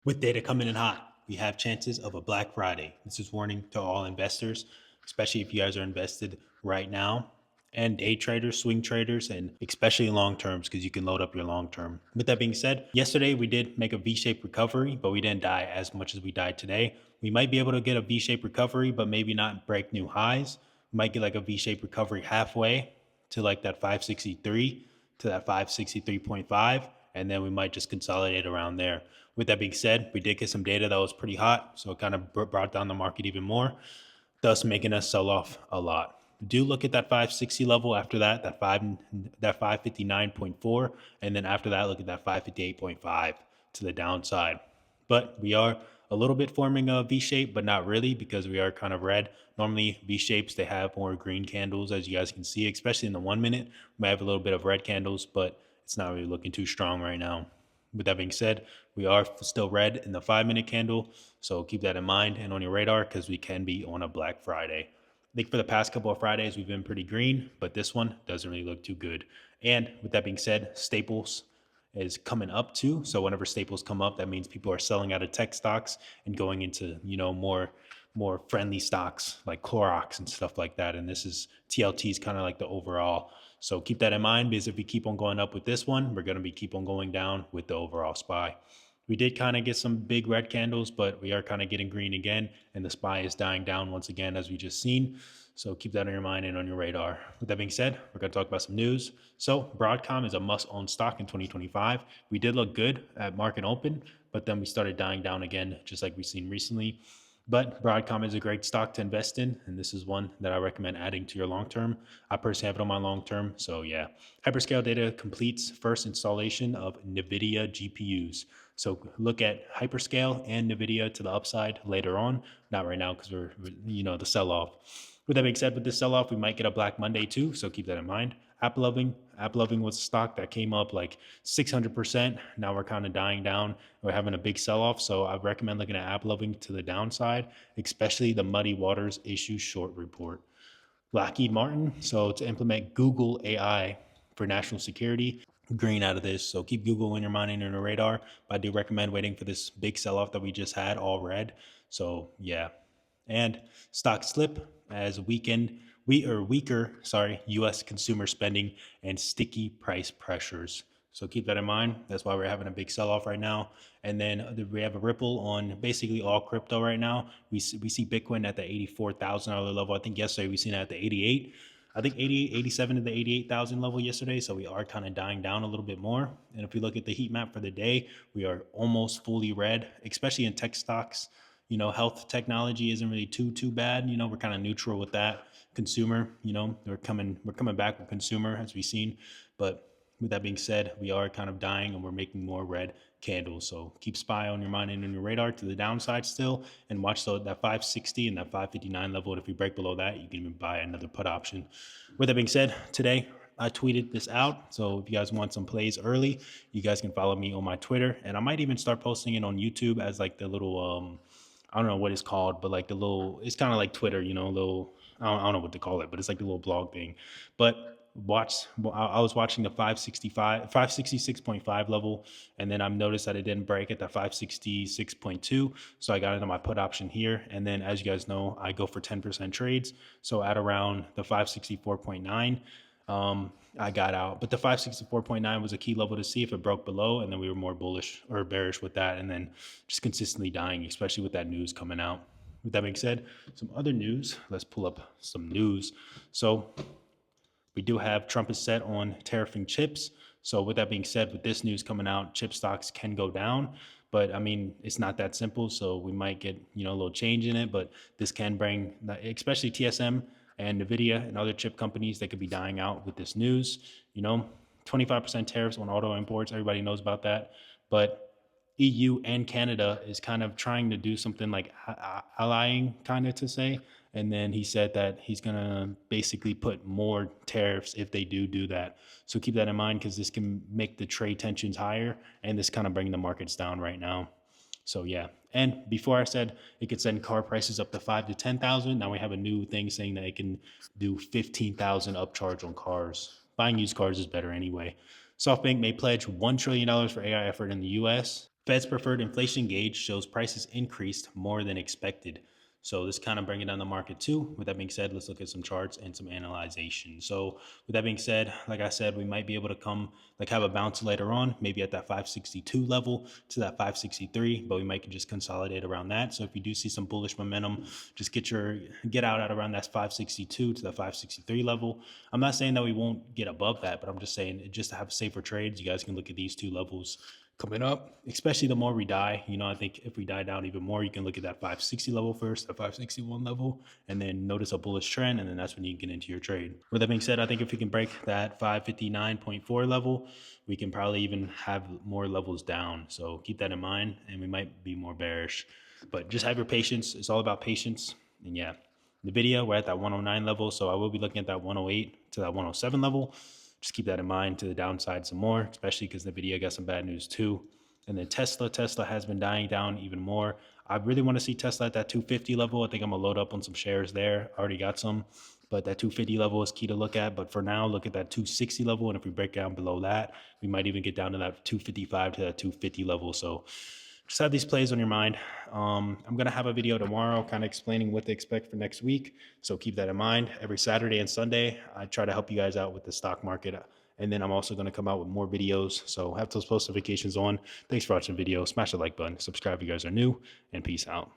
With data coming in hot, we have chances of a Black Friday. This is warning to all investors, especially if you guys are invested right now, and day traders, swing traders, and especially long terms because you can load up your long term. With that being said, yesterday we did make a V-shaped recovery, but we didn't die as much as we died today. We might be able to get a V-shaped recovery, but maybe not break new highs. We might get like a V-shaped recovery halfway to like that 563 to that 563.5, and then we might just consolidate around there. With that being said, we did get some data that was pretty hot, so it kind of brought down the market even more, thus making us sell off a lot. Do look at that 560 level after that 559.4, and then after that, look at that 558.5 to the downside. But we are a little bit forming a V shape, but not really because we are kind of red. Normally, V shapes, they have more green candles, as you guys can see, especially in the 1 minute. We might have a little bit of red candles, but it's not really looking too strong right now. With that being said, we are still red in the 5 minute candle. So keep that in mind and on your radar because we can be on a Black Friday. I think for the past couple of Fridays, we've been pretty green, but this one doesn't really look too good. And with that being said, staples is coming up too. So whenever staples come up, that means people are selling out of tech stocks and going into, more friendly stocks like Clorox and stuff like that. And this is TLT is kind of like the overall. So keep that in mind because if we keep on going up with this one, we're going to be keep on going down with the overall SPY. We did kind of get some big red candles, but we are kind of getting green again, and the SPY is dying down once again, as we just seen. So keep that on your mind and on your radar. With that being said, we're going to talk about some news. So Broadcom is a must-own stock in 2025. We did look good at market open, but then we started dying down again, just like we've seen recently. But Broadcom is a great stock to invest in, and this is one that I recommend adding to your long term. I personally have it on my long term, so yeah. Hyperscale Data completes first installation of NVIDIA GPUs. So look at Hyperscale and NVIDIA to the upside later on, not right now because we're the sell off. With that being said, with this sell off, we might get a Black Monday too, so keep that in mind. App Loving was a stock that came up like 600%. Now we're kind of dying down. We're having a big sell off. So I recommend looking at App Loving to the downside, especially the Muddy Waters issue short report. Lockheed Martin, so to implement Google AI for national security, green out of this. So keep Google in your mind and on your radar. But I do recommend waiting for this big sell off that we just had, all red. So yeah. And stock slip as weaker, US consumer spending and sticky price pressures. So keep that in mind. That's why we're having a big sell off right now. And then we have a ripple on basically all crypto right now. We see Bitcoin at the $84,000 level. I think yesterday we seen it at the 88. I think 88, 87 to the 88,000 level yesterday. So we are kind of dying down a little bit more. And if we look at the heat map for the day, we are almost fully red, especially in tech stocks. Health technology isn't really too bad. We're kind of neutral with that. Consumer, we're coming back with consumer as we've seen. But with that being said, we are kind of dying and we're making more red candles. So keep SPY on your mind and on your radar to the downside still, and watch that 560 and that 559 level. And if we break below that, you can even buy another put option. With that being said, today I tweeted this out. So if you guys want some plays early, you guys can follow me on my Twitter, and I might even start posting it on YouTube as like the little I don't know what it's called, but like the little, it's kind of like Twitter, little, I don't know what to call it, but it's like the little blog thing. But I was watching the 566.5 level, and then I've noticed that it didn't break at the 566.2. So I got into my put option here. And then as you guys know, I go for 10% trades. So at around the 564.9, I got out. But the 564.9 was a key level to see if it broke below, and then we were more bullish or bearish with that, and then just consistently dying, especially with that news coming out. With that being said, some other news. Let's pull up some news. So we do have Trump is set on tariffing chips. So with that being said, with this news coming out, chip stocks can go down. But I mean, it's not that simple. So we might get, a little change in it, but this can bring, especially TSM and NVIDIA and other chip companies that could be dying out with this news. 25% tariffs on auto imports. Everybody knows about that. But EU and Canada is kind of trying to do something like allying, kind of to say. And then he said that he's going to basically put more tariffs if they do that. So keep that in mind because this can make the trade tensions higher, and this kind of bring the markets down right now. So yeah. And before I said it could send car prices up to 5 to 10,000. Now we have a new thing saying that it can do 15,000 upcharge on cars. Buying used cars is better anyway. SoftBank may pledge $1 trillion for AI effort in the US. Fed's preferred inflation gauge shows prices increased more than expected. So this kind of bring it down the market too. With that being said, let's look at some charts and some analyzation. So with that being said, like I said, we might be able to have a bounce later on, maybe at that 562 level to that 563, but we might just consolidate around that. So if you do see some bullish momentum, just get out at around that 562 to the 563 level. I'm not saying that we won't get above that, but I'm just saying just to have safer trades, you guys can look at these two levels coming up, especially the more we die. I think if we die down even more, you can look at that 560 level first, the 561 level, and then notice a bullish trend, and then that's when you get into your trade. With that being said, I think if we can break that 559.4 level, we can probably even have more levels down. So keep that in mind, and we might be more bearish. But just have your patience. It's all about patience. And yeah, the video, we're at that 109 level, so I will be looking at that 108 to that 107 level. Just keep that in mind to the downside some more, especially because NVIDIA got some bad news too. And then Tesla has been dying down even more. I really want to see Tesla at that 250 level. I think I'm going to load up on some shares there. I already got some, but that 250 level is key to look at. But for now, look at that 260 level. And if we break down below that, we might even get down to that 255 to that 250 level. So just have these plays on your mind. I'm going to have a video tomorrow kind of explaining what to expect for next week. So keep that in mind. Every Saturday and Sunday, I try to help you guys out with the stock market. And then I'm also going to come out with more videos. So have those post notifications on. Thanks for watching the video. Smash the like button. Subscribe if you guys are new. And peace out.